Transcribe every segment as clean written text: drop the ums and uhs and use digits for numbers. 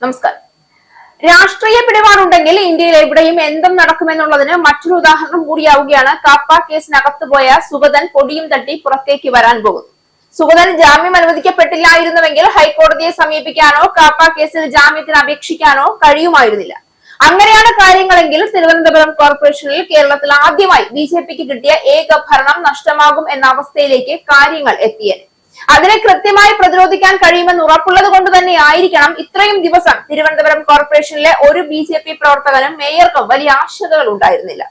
നമസ്കാരം. രാഷ്ട്രീയ പിടിപാടുണ്ടെങ്കിൽ ഇന്ത്യയിൽ എവിടെയും എന്തും നടക്കുമെന്നുള്ളതിന് മറ്റൊരു ഉദാഹരണം കൂടിയാവുകയാണ് കാപ്പ കേസിനകത്ത് പോയ സുഗതൻ പൊടിയും തട്ടി പുറത്തേക്ക് വരാൻ പോകുന്നു. സുഗതൻ ജാമ്യം അനുവദിക്കപ്പെട്ടില്ലായിരുന്നുവെങ്കിൽ ഹൈക്കോടതിയെ സമീപിക്കാനോ കാപ്പ കേസിൽ ജാമ്യത്തിന് അപേക്ഷിക്കാനോ കഴിയുമായിരുന്നില്ല. അങ്ങനെയാണ് കാര്യങ്ങളെങ്കിൽ തിരുവനന്തപുരം കോർപ്പറേഷനിൽ കേരളത്തിൽ ആദ്യമായി ബിജെപിക്ക് കിട്ടിയ ഏക ഭരണം നഷ്ടമാകും എന്ന അവസ്ഥയിലേക്ക് കാര്യങ്ങൾ എത്തിയത്. അതിനെ കൃത്യമായി പ്രതിരോധിക്കാൻ കഴിയുമെന്ന് ഉറപ്പുള്ളത് കൊണ്ട് തന്നെ ആയിരിക്കണം ഇത്രയും ദിവസം തിരുവനന്തപുരം കോർപ്പറേഷനിലെ ഒരു ബിജെപി പ്രവർത്തകനും മേയർക്കും വലിയ ആശങ്കകൾ ഉണ്ടായിരുന്നില്ല.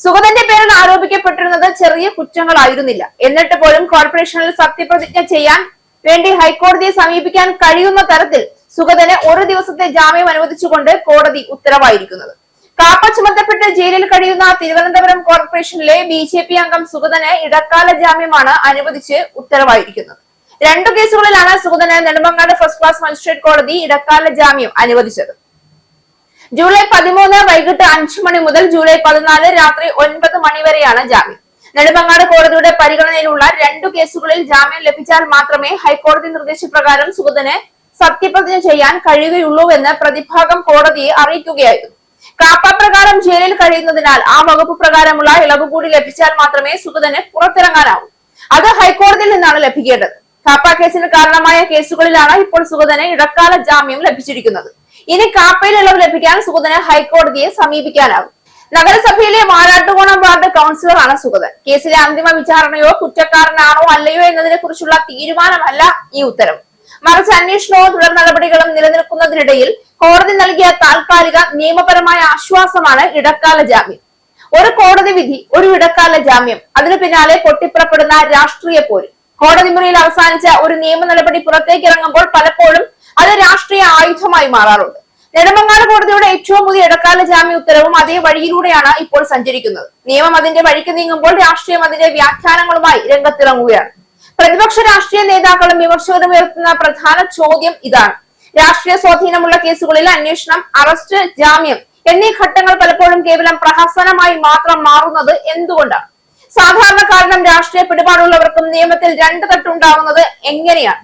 സുഗതന്റെ പേരിൽ ആരോപിക്കപ്പെട്ടിരുന്നത് ചെറിയ കുറ്റങ്ങളായിരുന്നില്ല. എന്നിട്ട് പോലും കോർപ്പറേഷനിൽ സത്യപ്രതിജ്ഞ ചെയ്യാൻ വേണ്ടി ഹൈക്കോടതിയെ സമീപിക്കാൻ കഴിയുന്ന തരത്തിൽ സുഗതന് ഒരു ദിവസത്തെ ജാമ്യം അനുവദിച്ചുകൊണ്ട് കോടതി ഉത്തരവായിരിക്കുന്നത്. കാപ്പ ചുമത്തപ്പെട്ട് ജയിലിൽ കഴിയുന്ന തിരുവനന്തപുരം കോർപ്പറേഷനിലെ ബിജെപി അംഗം സുഗതന് ഇടക്കാല ജാമ്യമാണ് അനുവദിച്ച് ഉത്തരവായിരിക്കുന്നത്. 2 കേസുകളിലാണ് സുഗതന് നെടുമങ്ങാട് ഫസ്റ്റ് ക്ലാസ് മജിസ്ട്രേറ്റ് കോടതി ഇടക്കാല ജാമ്യം അനുവദിച്ചത്. ജൂലൈ 13 വൈകിട്ട് 5 മണി മുതൽ ജൂലൈ 14 രാത്രി 9 മണി വരെയാണ് ജാമ്യം. നെടുമങ്ങാട് കോടതിയുടെ പരിഗണനയിലുള്ള 2 കേസുകളിൽ ജാമ്യം ലഭിച്ചാൽ മാത്രമേ ഹൈക്കോടതി നിർദ്ദേശപ്രകാരം സുഗതന് സത്യപ്രതിജ്ഞ ചെയ്യാൻ കഴിയുകയുള്ളൂവെന്ന് പ്രതിഭാഗം കോടതിയെ അറിയിക്കുകയായിരുന്നു. കാപ്പ പ്രകാരം ജയിലിൽ കഴിയുന്നതിനാൽ ആ വകുപ്പ് പ്രകാരമുള്ള ഇളവ് കൂടി ലഭിച്ചാൽ മാത്രമേ സുഗതന് പുറത്തിറങ്ങാനാവൂ. അത് ഹൈക്കോടതിയിൽ നിന്നാണ് ലഭിക്കേണ്ടത്. കാപ്പ കേസിന് കാരണമായ കേസുകളിലാണ് ഇപ്പോൾ സുഗതന് ഇടക്കാല ജാമ്യം ലഭിച്ചിരിക്കുന്നത്. ഇനി കാപ്പയിൽ ഇളവ് ലഭിക്കാൻ സുഗതന് ഹൈക്കോടതിയെ സമീപിക്കാനാകും. നഗരസഭയിലെ മാരാട്ടുകോണം വാർഡ് കൗൺസിലറാണ് സുഗതൻ. കേസിലെ അന്തിമ വിചാരണയോ കുറ്റക്കാരനാണോ അല്ലയോ എന്നതിനെ കുറിച്ചുള്ള തീരുമാനമല്ല ഈ ഉത്തരവ്. മറിച്ച് അന്വേഷണവും തുടർ നടപടികളും നിലനിൽക്കുന്നതിനിടയിൽ കോടതി നൽകിയ താൽക്കാലിക നിയമപരമായ ആശ്വാസമാണ് ഇടക്കാല ജാമ്യം. ഒരു കോടതി വിധി, ഒരു ഇടക്കാല ജാമ്യം, അതിനു പിന്നാലെ പൊട്ടിപ്പുറപ്പെടുന്ന രാഷ്ട്രീയ പോര്. കോടതി മുറിയിൽ അവസാനിച്ച ഒരു നിയമ നടപടി പുറത്തേക്ക് ഇറങ്ങുമ്പോൾ പലപ്പോഴും അത് രാഷ്ട്രീയ ആയുധമായി മാറാറുണ്ട്. നെടുമങ്ങാട് കോടതിയുടെ ഏറ്റവും പുതിയ ഇടക്കാല ജാമ്യ ഉത്തരവും അതേ വഴിയിലൂടെയാണ് ഇപ്പോൾ സഞ്ചരിക്കുന്നത്. നിയമം അതിന്റെ വഴിക്ക് നീങ്ങുമ്പോൾ രാഷ്ട്രീയം അതിന്റെ വ്യാഖ്യാനങ്ങളുമായി രംഗത്തിറങ്ങുകയാണ്. പ്രതിപക്ഷ രാഷ്ട്രീയ നേതാക്കളും വിമർശകരും ഉയർത്തുന്ന പ്രധാന ചോദ്യം ഇതാണ്: രാഷ്ട്രീയ സ്വാധീനമുള്ള കേസുകളിൽ അന്വേഷണം, അറസ്റ്റ്, ജാമ്യം എന്നീ ഘട്ടങ്ങൾ പലപ്പോഴും കേവലം പ്രഹസനമായി മാത്രം മാറുന്നത് എന്തുകൊണ്ടാണ്? സാധാരണക്കാരനും രാഷ്ട്രീയ പിടിപാടുള്ളവർക്കും നിയമത്തിൽ 2 തട്ടുണ്ടാവുന്നത് എങ്ങനെയാണ്?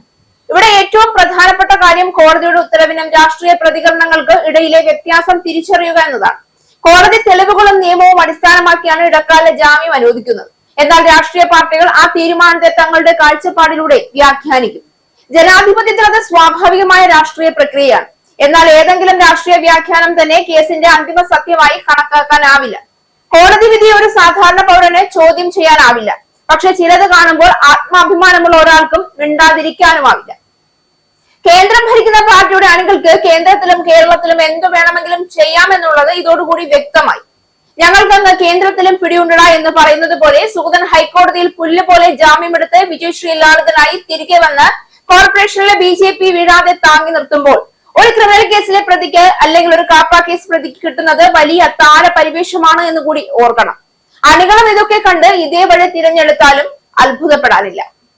ഇവിടെ ഏറ്റവും പ്രധാനപ്പെട്ട കാര്യം കോടതിയുടെ ഉത്തരവിനും രാഷ്ട്രീയ പ്രതികരണങ്ങൾക്ക് ഇടയിലെ വ്യത്യാസം തിരിച്ചറിയുക എന്നതാണ്. കോടതി തെളിവുകളും നിയമവും അടിസ്ഥാനമാക്കിയാണ് ഇടക്കാല ജാമ്യം അനുവദിക്കുന്നത്. എന്നാൽ രാഷ്ട്രീയ പാർട്ടികൾ ആ തീരുമാനത്തെ തങ്ങളുടെ കാഴ്ചപ്പാടിലൂടെ വ്യാഖ്യാനിക്കും. ജനാധിപത്യത്തിൽ അത് സ്വാഭാവികമായ രാഷ്ട്രീയ പ്രക്രിയയാണ്. എന്നാൽ ഏതെങ്കിലും രാഷ്ട്രീയ വ്യാഖ്യാനം തന്നെ കേസിന്റെ അന്തിമ സത്യമായി കണക്കാക്കാനാവില്ല. കോടതി വിധിയെ ഒരു സാധാരണ പൗരനെ ചോദ്യം ചെയ്യാനാവില്ല. പക്ഷെ ചിലത് കാണുമ്പോൾ ആത്മാഭിമാനമുള്ള ഒരാൾക്കും മിണ്ടാതിരിക്കാനുമാവില്ല. കേന്ദ്രം ഭരിക്കുന്ന പാർട്ടിയുടെ അണികൾക്ക് കേന്ദ്രത്തിലും കേരളത്തിലും എന്തു വേണമെങ്കിലും ചെയ്യാമെന്നുള്ളത് ഇതോടുകൂടി വ്യക്തമായി. ഞങ്ങൾക്കങ്ങ് കേന്ദ്രത്തിലും പിടിയുണ്ടടാ എന്ന് പറയുന്നത് പോലെ സുഗതൻ ഹൈക്കോടതിയിൽ പുല്ല് പോലെ ജാമ്യമെടുത്ത് വിജയശ്രീ ലാളിതനായി തിരികെ വന്ന് കോർപ്പറേഷനിലെ ബിജെപി വീഴാതെ താങ്ങി നിർത്തുമ്പോൾ ഒരു ക്രിമിനൽ കേസിലെ പ്രതിക്ക് അല്ലെങ്കിൽ ഒരു കാപ്പ കേസ് പ്രതിക്ക് കിട്ടുന്നത് വലിയ താര പരിവേഷമാണ് എന്ന് കൂടി ഓർക്കണം. അണികളും ഇതൊക്കെ കണ്ട് ഇതേ വഴി തിരഞ്ഞെടുത്താലും അത്ഭുതപ്പെടാനില്ല.